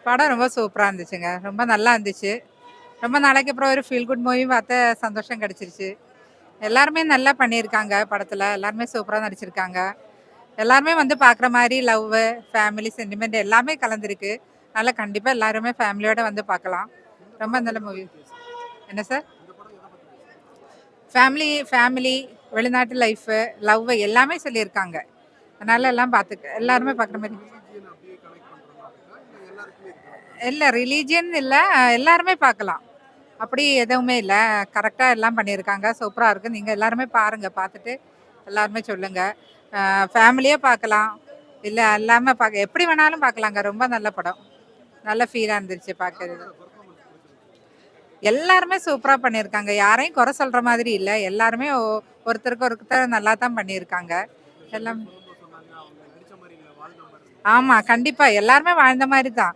படம் ரொம்ப சூப்பரா இருந்துச்சுங்க. ரொம்ப நல்லா இருந்துச்சு. ரொம்ப நாளைக்கு அப்புறம் ஒரு ஃபீல் குட் மூவி பார்த்து சந்தோஷம் கிடைச்சிருச்சு. எல்லாருமே நல்லா பண்ணியிருக்காங்க படத்துல. எல்லாருமே சூப்பரா நடிச்சிருக்காங்க. எல்லாருமே வந்து பார்க்குற மாரி லவ்வு, ஃபேமிலி சென்டிமெண்ட் எல்லாமே கலந்திருக்கு. அதனால கண்டிப்பா எல்லாருமே ஃபேமிலியோட வந்து பார்க்கலாம். ரொம்ப நல்ல மூவி. என்ன சார்? ஃபேமிலி ஃபேமிலி, வெளிநாட்டு லைஃபு, லவ் எல்லாமே சொல்லியிருக்காங்க. அதனால எல்லாம் எல்லாருமே பார்க்குற மாரி. இல்ல ரிலீஜியன் இல்ல. எல்லாருமே பார்க்கலாம். அப்படி எதுவுமே இல்ல. கரெக்ட்டா எல்லாம் பண்ணியிருக்காங்க. சூப்பரா இருக்கு. நீங்க எல்லாருமே பாருங்க. பார்த்துட்டு எல்லாருமே சொல்லுங்க. ஃபேமிலியா பார்க்கலாம். இல்ல எல்லாமே எப்படி வேணாலும் பார்க்கலாங்க. ரொம்ப நல்ல படம். நல்ல ஃபீலா இருந்துச்சு பார்க்கறது. எல்லாருமே சூப்பரா பண்ணியிருக்காங்க. யாரையும் குறை சொல்ற மாதிரி இல்ல. எல்லாருமே ஒருத்தருக்கு ஒருத்தர் நல்லா தான் பண்ணியிருக்காங்க. எல்லாம் ஆமா. கண்டிப்பா. எல்லாருமே வாழ்ந்த மாரி தான்.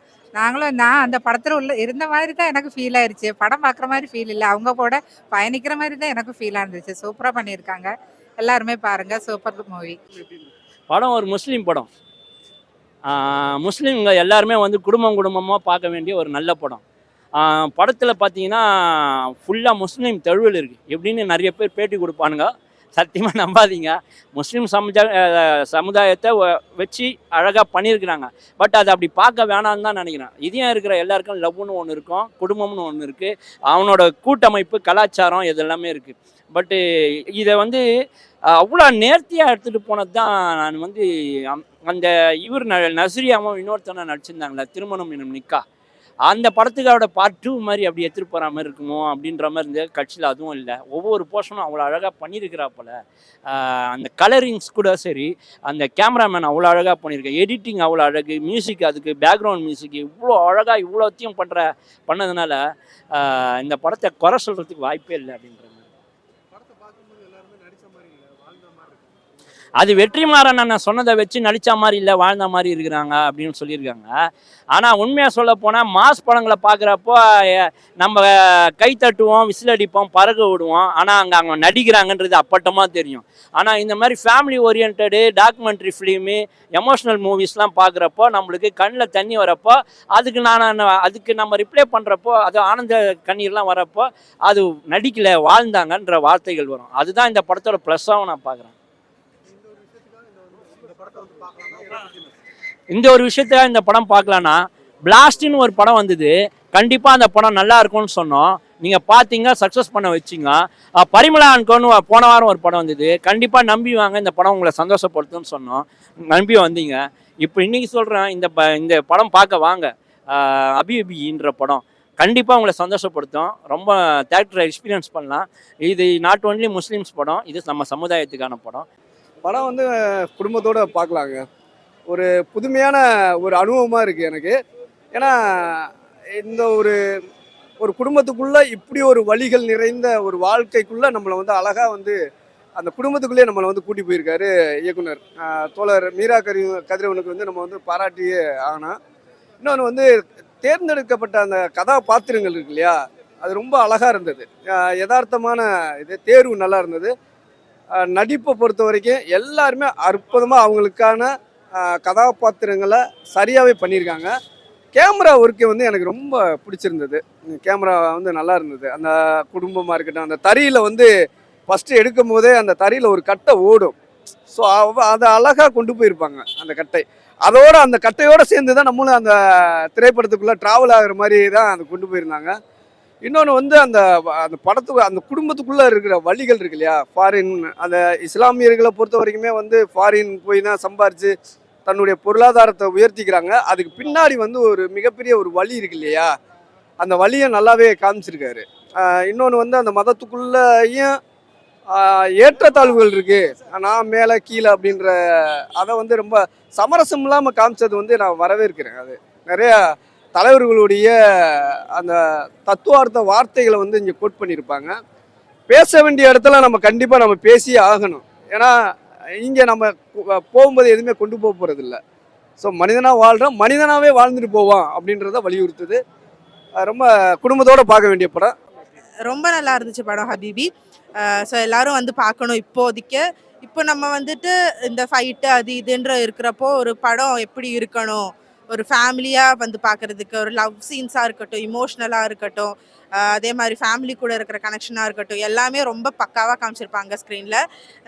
நான் அந்த படத்துல இருந்த மாதிரி தான் எனக்கு ஃபீல் ஆயிருச்சு. படம் பார்க்குற மாரி ஃபீல் இல்ல. அவங்க கூட பயணிக்கிற மாரி தான் எனக்கு ஃபீலா இருந்துச்சு. சூப்பரா பண்ணியிருக்காங்க. எல்லாருமே பாருங்க. Super movie. படம் ஒரு முஸ்லீம் படம். முஸ்லீம்ங்க எல்லாருமே வந்து குடும்பம் குடும்பமாக பார்க்க வேண்டிய ஒரு நல்ல படம். படத்தில் பார்த்தீங்கன்னா ஃபுல்லாக முஸ்லீம் தழுவல் இருக்குது. எப்படின்னு நிறைய பேர் பேட்டி கொடுப்பானுங்க. சத்தியமாக நம்பாதீங்க. முஸ்லீம் சமுதாயத்தை வச்சு அழகாக பண்ணியிருக்கிறாங்க. பட் அதை அப்படி பார்க்க வேணான்னு தான் நினைக்கிறேன். இதையும் இருக்கிற எல்லாருக்கும் லவ்னு ஒன்று இருக்கும், குடும்பம்னு ஒன்று இருக்குது, அவனோட கூட்டமைப்பு, கலாச்சாரம் இது எல்லாமே இருக்குது. பட்டு இதை வந்து அவ்வளோ நேர்த்தியாக எடுத்துகிட்டு போனது தான். நான் வந்து அந்த இவர் நஸ்ரியாவும் இன்னொருத்தனை நடிச்சிருந்தாங்களே, திருமணம் எனும் நிக்கா, அந்த படத்துக்கோட பார்ட் 2 மாதிரி அப்படி எடுத்துகிட்டு போகிற மாதிரி இருக்குமோ அப்படின்ற மாதிரி இருந்தது. கட்சியில் அதுவும் இல்லை. ஒவ்வொரு போர்ஷனும் அவ்வளோ அழகாக பண்ணியிருக்கிறாப்போல. அந்த கலரிங்ஸ் கூட சரி, அந்த கேமராமேன் அவ்வளோ அழகாக பண்ணியிருக்கேன், எடிட்டிங் அவ்வளோ அழகு, மியூசிக், அதுக்கு பேக்ரவுண்ட் மியூசிக் இவ்வளோ அழகாக இவ்வளோத்தையும் பண்ணதுனால இந்த படத்தை குறை சொல்கிறதுக்கு வாய்ப்பே இல்லை அப்படின்ற மாதிரி. அது வெற்றிமாறன் நான் சொன்னதை வச்சு நடித்த மாதிரி இல்லை, வாழ்ந்த மாதிரி இருக்கிறாங்க அப்படின்னு சொல்லியிருக்காங்க. ஆனால் உண்மையாக சொல்ல போனால் மாஸ் படங்களை பார்க்குறப்போ நம்ம கை தட்டுவோம், விசில் அடிப்போம், பறக்க விடுவோம். ஆனால் அவங்க நடிக்கிறாங்கன்றது அப்பட்டமாக தெரியும். ஆனால் இந்த மாதிரி family oriented documentary film, emotional மூவிஸ்லாம் பார்க்குறப்போ நம்மளுக்கு கண்ணில் தண்ணி வரப்போ, அதுக்கு நம்ம ரிப்ளை பண்ணுறப்போ, அது ஆனந்த கண்ணீர்லாம் வரப்போ, அது நடிக்கலை, வாழ்ந்தாங்கன்ற வார்த்தைகள் வரும். அதுதான் இந்த படத்தோட ப்ளஸ்ஸாகவும் நான் பார்க்குறேன். இந்த ஒரு விஷயத்துல இந்த படம் பார்க்கலான்னா, பிளாஸ்ட்னு ஒரு படம் வந்தது. கண்டிப்பாக அந்த படம் நல்லா இருக்கும்னு சொன்னோம். நீங்கள் பார்த்தீங்க, சக்ஸஸ் பண்ண வச்சிங்க. பரிமளா அண்ட் கோன்னு போன வாரம் ஒரு படம் வந்தது. கண்டிப்பாக நம்பி வாங்க, இந்த படம் உங்களை சந்தோஷப்படுத்தும்னு சொன்னோம். நம்பி வந்தீங்க. இப்போ இன்றைக்கி சொல்கிறேன், இந்த படம் பார்க்க வாங்க. அபின்ற படம் கண்டிப்பாக உங்களை சந்தோஷப்படுத்தும். ரொம்ப தேட்டரை எக்ஸ்பீரியன்ஸ் பண்ணலாம். இது நாட் ஒன்லி முஸ்லீம்ஸ் படம், இது நம்ம சமுதாயத்துக்கான படம். படம் வந்து குடும்பத்தோடு பார்க்கலாங்க. ஒரு புதுமையான ஒரு அனுபவமாக இருக்குது எனக்கு. ஏன்னா இந்த ஒரு ஒரு குடும்பத்துக்குள்ளே இப்படி ஒரு வழிகள் நிறைந்த ஒரு வாழ்க்கைக்குள்ளே நம்மளை வந்து அழகாக வந்து அந்த குடும்பத்துக்குள்ளேயே நம்மளை வந்து கூட்டி போயிருக்காரு இயக்குனர் தோழர் மீரா கதிரவனுக்கு வந்து நம்ம வந்து பாராட்டியே ஆகணும். இன்னொன்று வந்து தேர்ந்தெடுக்கப்பட்ட அந்த கதாபாத்திரங்கள் இருக்கு இல்லையா, அது ரொம்ப அழகாக இருந்தது. யதார்த்தமான தேர்வு நல்லா இருந்தது. நடிப்பை பொறுத்த வரைக்கும் எல்லாருமே அற்புதமாக அவங்களுக்கான கதாபாத்திரங்களை சரியாகவே பண்ணியிருக்காங்க. கேமரா ஒர்க்கு வந்து எனக்கு ரொம்ப பிடிச்சிருந்தது. கேமரா வந்து நல்லா இருந்தது. அந்த குடும்பமாக இருக்கட்டும், அந்த தறியில் வந்து ஃபஸ்ட்டு எடுக்கும் போதே அந்த தறியில் ஒரு கட்டை ஓடும். ஸோ அதை அழகாக கொண்டு போயிருப்பாங்க அந்த கட்டை. அந்த கட்டையோடு சேர்ந்து தான் நம்மளும் அந்த திரைப்படத்துக்குள்ளே ட்ராவல் ஆகிற மாதிரி தான் அதை கொண்டு போயிருந்தாங்க. இன்னொன்று வந்து அந்த அந்த படத்துக்கு அந்த குடும்பத்துக்குள்ளே இருக்கிற வழிகள் இருக்கு இல்லையா, ஃபாரின் அந்த இஸ்லாமியர்களை பொறுத்த வரைக்குமே வந்து ஃபாரின் போய் தான் சம்பாரித்து தன்னுடைய பொருளாதாரத்தை உயர்த்திக்கிறாங்க. அதுக்கு பின்னாடி வந்து ஒரு மிகப்பெரிய ஒரு வழி இருக்கு இல்லையா, அந்த வழியை நல்லாவே காமிச்சிருக்காரு. இன்னொன்று வந்து அந்த மதத்துக்குள்ளேயும் ஏற்றத்தாழ்வுகள் இருக்குது, நான் மேலே கீழே அப்படின்ற அதை வந்து ரொம்ப சமரசம் இல்லாமல் காமிச்சது வந்து நான் வரவேற்கிறேன். அது நிறையா தலைவர்களுடைய அந்த தத்துவார்த்த வார்த்தைகளை வந்து இங்கே கோட் பண்ணியிருப்பாங்க. பேச வேண்டிய இடத்துல நம்ம கண்டிப்பாக நம்ம பேசியே ஆகணும். ஏன்னா இங்கே நம்ம போகும்போது எதுவுமே கொண்டு போக போகிறதில்ல. ஸோ மனிதனாக வாழ்கிறோம், மனிதனாகவே வாழ்ந்துட்டு போவோம் அப்படின்றத வலியுறுத்துது. ரொம்ப குடும்பத்தோடு பார்க்க வேண்டிய படம். ரொம்ப நல்லா இருந்துச்சு படம் ஹபீபி. ஸோ எல்லாரும் வந்து பார்க்கணும். இப்போதைக்கு இப்போ நம்ம வந்துட்டு இந்த ஃபைட்டு அது இதுன்ற இருக்கிறப்போ ஒரு படம் எப்படி இருக்கணும், ஒரு ஃபேமிலியாக வந்து பார்க்குறதுக்கு ஒரு லவ் சீன்ஸாக இருக்கட்டும், இமோஷ்னலாக இருக்கட்டும், அதே மாதிரி ஃபேமிலி கூட இருக்கிற கனெக்ஷனாக இருக்கட்டும், எல்லாமே ரொம்ப பக்காவாக காமிச்சிருப்பாங்க ஸ்க்ரீனில்.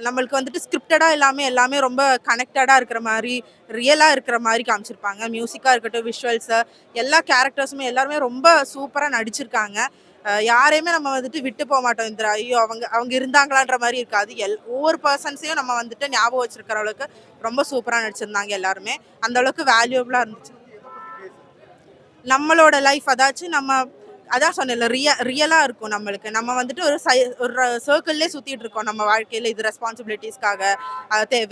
நம்மளுக்கு வந்துட்டு ஸ்கிரிப்டடாக எல்லாமே ரொம்ப கனெக்டடாக இருக்கிற மாதிரி, ரியலாக இருக்கிற மாதிரி காமிச்சிருப்பாங்க. மியூசிக்காக இருக்கட்டும், விஷுவல்ஸு, எல்லா கேரக்டர்ஸுமே எல்லாருமே ரொம்ப சூப்பராக நடிச்சிருக்காங்க. யாரையுமே நம்ம வந்துட்டு விட்டு போக மாட்டோம். இந்த ஐயோ அவங்க அவங்க இருந்தாங்களான்ற மாதிரி இருக்காது. ஒவ்வொரு பர்சன்ஸையும் நம்ம வந்துட்டு ஞாபகம் வச்சிருக்கிற அளவுக்கு ரொம்ப சூப்பராக நடிச்சிருந்தாங்க எல்லாருமே. அந்த அளவுக்கு வேல்யூபிளாக இருந்துச்சு. நம்மளோட லைஃப் அதாச்சும் நம்ம அதான் சொன்னேன்ல, ரியலாக இருக்கும் நம்மளுக்கு. நம்ம வந்துட்டு ஒரு சர்க்கிள்லேயே சுற்றிட்டு இருக்கோம் நம்ம வாழ்க்கையில். இது ரெஸ்பான்சிபிலிட்டிஸ்க்காக,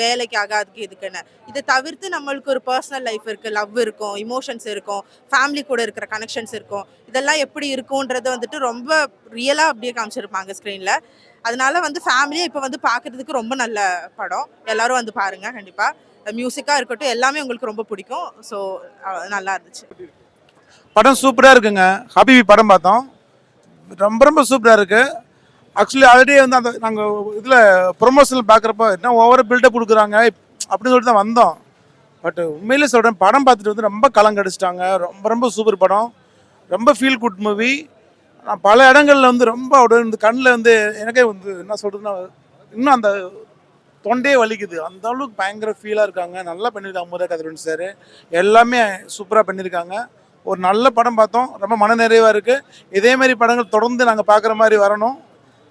வேலைக்காக, அதுக்கு இதுக்குன்னு. இதை தவிர்த்து நம்மளுக்கு ஒரு பர்சனல் லைஃப் இருக்குது, லவ் இருக்கும், இமோஷன்ஸ் இருக்கும், ஃபேமிலி கூட இருக்கிற கனெக்ஷன்ஸ் இருக்கும். இதெல்லாம் எப்படி இருக்கும்ன்றது வந்துட்டு ரொம்ப ரியலாக அப்படியே காமிச்சிருப்பாங்க ஸ்க்ரீனில். அதனால வந்து ஃபேமிலியை இப்போ வந்து பார்க்குறதுக்கு ரொம்ப நல்ல படம். எல்லாரும் வந்து பாருங்கள் கண்டிப்பாக. மியூசிக்காக இருக்கட்டும், எல்லாமே உங்களுக்கு ரொம்ப பிடிக்கும். ஸோ நல்லா இருந்துச்சு. படம் சூப்பராக இருக்குங்க. ஹபீபி படம் பார்த்தோம், ரொம்ப ரொம்ப சூப்பராக இருக்குது. ஆக்சுவலி ஆல்ரெடி வந்து அந்த நாங்கள் இதில் ப்ரொமோஷனில் பார்க்குறப்ப என்ன ஓவராக பில்டப் கொடுக்குறாங்க அப்படின்னு சொல்லிட்டு தான் வந்தோம். பட் உண்மையிலே சொல்கிறேன், படம் பார்த்துட்டு வந்து ரொம்ப கலங்கடிச்சிட்டாங்க. ரொம்ப ரொம்ப சூப்பர் படம், ரொம்ப ஃபீல் குட் மூவி. நான் பல இடங்களில் வந்து ரொம்ப அப்படியே வந்து கண்ணில் வந்து எனக்கே வந்து என்ன சொல்கிறதுன்னா இன்னும் அந்த தொண்டையே வலிக்குது. அந்த அளவுக்கு பயங்கர ஃபீலாக இருக்காங்க. நல்லா பண்ணியிருக்காங்க முருகா கதிரவன் சார், எல்லாமே சூப்பராக பண்ணியிருக்காங்க. ஒரு நல்ல படம் பார்த்தோம், ரொம்ப மனநிறைவாக இருக்குது. இதேமாரி படங்கள் தொடர்ந்து நாங்கள் பார்க்குற மாதிரி வரணும்,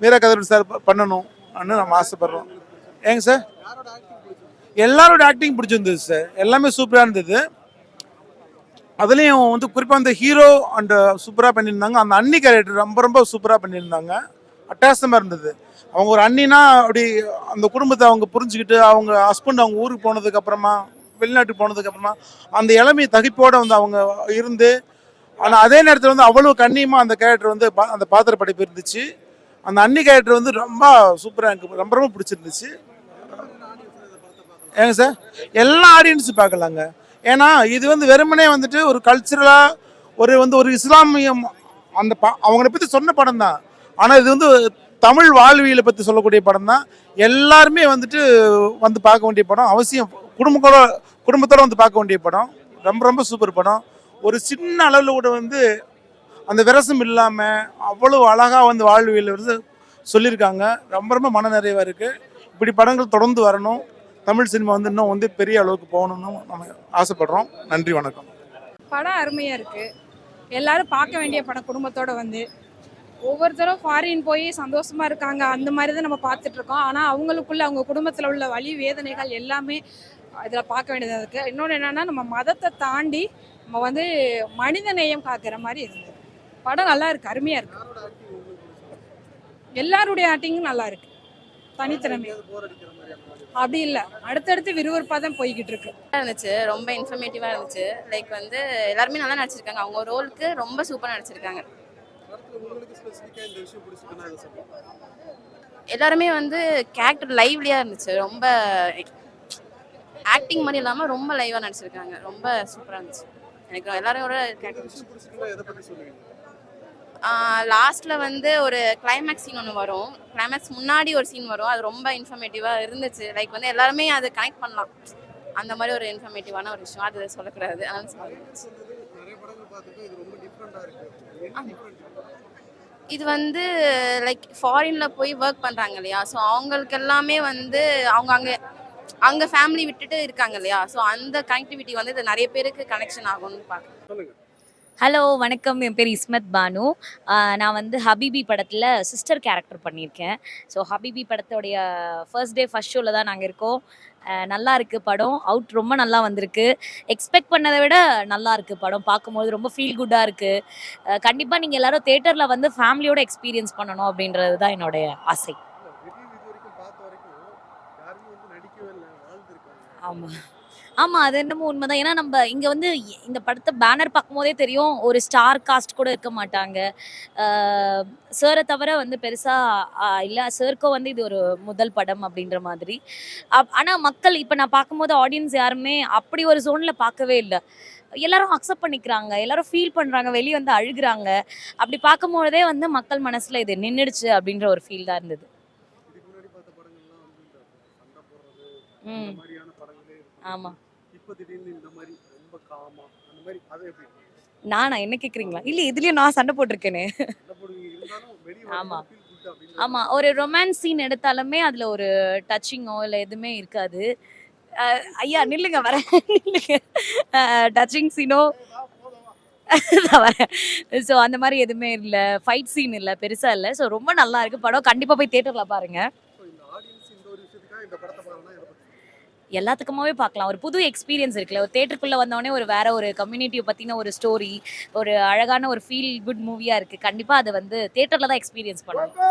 மீரா கதிரவன் சார் பண்ணணும் அப்படின்னு நம்ம ஆசைப்படுறோம். ஏங்க சார், எல்லாரோட ஆக்டிங் பிடிச்சிருந்தது சார், எல்லாமே சூப்பராக இருந்தது. அதுலேயும் வந்து குறிப்பாக அந்த ஹீரோ அண்ட் சூப்பராக பண்ணியிருந்தாங்க. அந்த அண்ணி கேரக்டர் ரொம்ப ரொம்ப சூப்பராக பண்ணியிருந்தாங்க, அட்டகாசமாக இருந்தது. அவங்க ஒரு அண்ணினா அப்படி அந்த குடும்பத்தை அவங்க புரிஞ்சுக்கிட்டு, அவங்க ஹஸ்பண்ட் அவங்க ஊருக்கு போனதுக்கப்புறமா, வெளிநாட்டுக்கு போனதுக்கப்புறமா அந்த இளமை தகிப்போடு வந்து அவங்க இருந்து, ஆனால் அதே நேரத்தில் வந்து அவ்வளோ கண்ணியமாக அந்த கேரக்டர் வந்து அந்த பாத்திர படைப்பு இருந்துச்சு. அந்த அண்ணி கேரக்டர் வந்து ரொம்ப சூப்பராக எனக்கு ரொம்ப ரொம்ப பிடிச்சிருந்துச்சு. ஏங்க சார், எல்லா ஆடியன்ஸும் பார்க்கலாங்க. ஏன்னா இது வந்து வெறுமனே வந்துட்டு ஒரு கல்ச்சுரலாக ஒரு இஸ்லாமியம் அந்த அவங்கள பற்றி சொன்ன படம் தான். ஆனால் இது வந்து தமிழ் வாழ்வியலை பற்றி சொல்லக்கூடிய படம் தான். எல்லாருமே வந்துட்டு வந்து பார்க்க வேண்டிய படம், அவசியம் குடும்பத்தோடு வந்து பார்க்க வேண்டிய படம். ரொம்ப ரொம்ப சூப்பர் படம். ஒரு சின்ன அளவில் கூட வந்து அந்த விரசம் இல்லாமல் அவ்வளோ அழகாக வந்து வாழ்வியல் வந்து சொல்லியிருக்காங்க. ரொம்ப ரொம்ப மனநிறைவாக இருக்குது. இப்படி படங்கள் தொடர்ந்து வரணும். தமிழ் சினிமா வந்து இன்னும் வந்து பெரிய அளவுக்கு போகணும்னு நம்ம ஆசைப்படுறோம். நன்றி, வணக்கம். படம் அருமையாக இருக்குது. எல்லாரும் பார்க்க வேண்டிய படம். குடும்பத்தோடு வந்து ஒவ்வொருத்தரும் ஃபாரின் போய் சந்தோஷமாக இருக்காங்க, அந்த மாதிரி தான் நம்ம பார்த்துட்ருக்கோம். ஆனால் அவங்களுக்குள்ள அவங்க குடும்பத்தில் உள்ள வலி வேதனைகள் எல்லாமே இதில் பார்க்க வேண்டியதாக இருக்குது. இன்னொன்று என்னென்னா, நம்ம மதத்தை தாண்டி நம்ம வந்து மனித நேயம் காக்கிற மாதிரி இருந்தது. படம் நல்லா இருக்குது, அருமையாக இருக்குது. எல்லாருடைய ஆக்டிங்கும் நல்லா இருக்குது, தனித்திறமை அப்படி இல்லை, அடுத்தடுத்து விறுவிறுப்பாக தான் போய்கிட்டு இருக்கு. இருந்துச்சு, ரொம்ப இன்ஃபர்மேட்டிவாக இருந்துச்சு. லைக் வந்து எல்லாருமே நல்லா நடிச்சிருக்காங்க, அவங்க ரோலுக்கு ரொம்ப சூப்பராக நடிச்சிருக்காங்க. எல்லாருமே வந்து கேரக்டர் லைவ்லியாக இருந்துச்சு. ரொம்ப ஆக்டிங் மாதிரி இல்லாமல் ரொம்ப லைவாக நடிச்சிருக்காங்க. ரொம்ப சூப்பராக இருந்துச்சு. எனக்கு எல்லாரோட லாஸ்ட்டில் வந்து ஒரு கிளைமேக்ஸ் சீன் ஒன்று வரும். கிளைமேக்ஸ் முன்னாடி ஒரு சீன் வரும், அது ரொம்ப இன்ஃபர்மேட்டிவாக இருந்துச்சு. லைக் வந்து எல்லாருமே அதை கனெக்ட் பண்ணலாம், அந்த மாதிரி ஒரு இன்ஃபர்மேட்டிவான ஒரு விஷயம். அது சொல்லக்கூடாது, அதனால சொல்லுங்க. இது வந்து லைக் ஃபாரினில் போய் ஒர்க் பண்ணுறாங்க இல்லையா, ஸோ அவங்களுக்கு எல்லாமே வந்து அவங்க அங்கே ஃபேமிலி விட்டுட்டு இருக்காங்க இல்லையா, ஸோ அந்த கனெக்டிவிட்டி வந்து இது நிறைய பேருக்கு கனெக்ஷன் ஆகும்னு பார்க்குறேன். ஹலோ, வணக்கம். என் பேர் இஸ்மத் பானு. நான் வந்து ஹபீபி படத்தில் சிஸ்டர் கேரக்டர் பண்ணியிருக்கேன். ஸோ ஹபீபி படத்தோடைய ஃபர்ஸ்ட் டே ஃபர்ஸ்ட் ஷோவில் தான் நாங்கள் இருக்கோம். நல்லா இருக்குது படம். அவுட் ரொம்ப நல்லா வந்திருக்கு. எக்ஸ்பெக்ட் பண்ணதை விட நல்லா இருக்குது படம். பார்க்கும்போது ரொம்ப ஃபீல் குட்டாக இருக்குது. கண்டிப்பாக நீங்கள் எல்லோரும் தேட்டரில் வந்து ஃபேமிலியோட எக்ஸ்பீரியன்ஸ் பண்ணணும் அப்படின்றது தான் என்னுடைய ஆசை. ஆமாம் ஆமாம், அது என்னமோ உண்மைதான். ஏன்னா நம்ம இங்கே வந்து இந்த படத்தை பேனர் பார்க்கும்போதே தெரியும், ஒரு ஸ்டார் காஸ்ட் கூட இருக்க மாட்டாங்க. சாரை தவிர வந்து பெருசாக இல்லை. சாருக்கும் வந்து இது ஒரு முதல் படம் அப்படின்ற மாதிரி. ஆனால் மக்கள் இப்போ நான் பார்க்கும்போது ஆடியன்ஸ் யாருமே அப்படி ஒரு ஜோனில் பார்க்கவே இல்லை. எல்லாரும் அக்செப்ட் பண்ணிக்கிறாங்க, எல்லாரும் ஃபீல் பண்ணுறாங்க, வெளியே வந்து அழுகுறாங்க. அப்படி பார்க்கும்போதே வந்து மக்கள் மனசில் இது நின்றுடுச்சு அப்படின்ற ஒரு ஃபீல் தான் இருந்தது. ஆமாம். இப்போ திடீர்னு இந்த மாதிரி ரொம்ப காமா அந்த மாதிரி அது எப்படி நானா என்ன கேக்குறீங்களா இல்ல இதுலயும் நான் சண்டை போட்டிருக்கேனே. என்ன போடுவீங்க இருந்தாலும் வெளிய ஆமா. feel good அப்படின்னு ஆமா ஒரு ரொமான்ஸ் சீன் எடுத்தாலுமே அதுல ஒரு டச்சிங்கோ இல்ல எதுவுமே இருக்காது. ஐயா நில்லுங்க வரேன் நில்லுங்க. டச்சிங் சீனோ வரேன். ஸோ அந்த மாதிரி எதுவுமே இல்லை, ஃபைட் சீன் இல்லை, பெருசா இல்லை. ஸோ ரொம்ப நல்லா இருக்கு படம், கண்டிப்பா போய் தியேட்டர்ல பாருங்க. So, இந்த ஆடியன்ஸ் இந்த ஒரு விஷயத்துக்காக இந்த படத்தை பார்க்கணும்னா எதை பத்தி எல்லாத்துக்குமாவே பார்க்கலாம், ஒரு புது எக்ஸ்பீரியன்ஸ் இருக்குல்ல. ஒரு தேட்டருக்குள்ள வந்தோடனே ஒரு வேற ஒரு கம்யூனிட்டியை பத்தின ஒரு ஸ்டோரி, ஒரு அழகான ஒரு ஃபீல் குட் மூவியா இருக்கு. கண்டிப்பா அதை வந்து தியேட்டர்ல தான் எக்ஸ்பீரியன்ஸ் பண்ணணும்.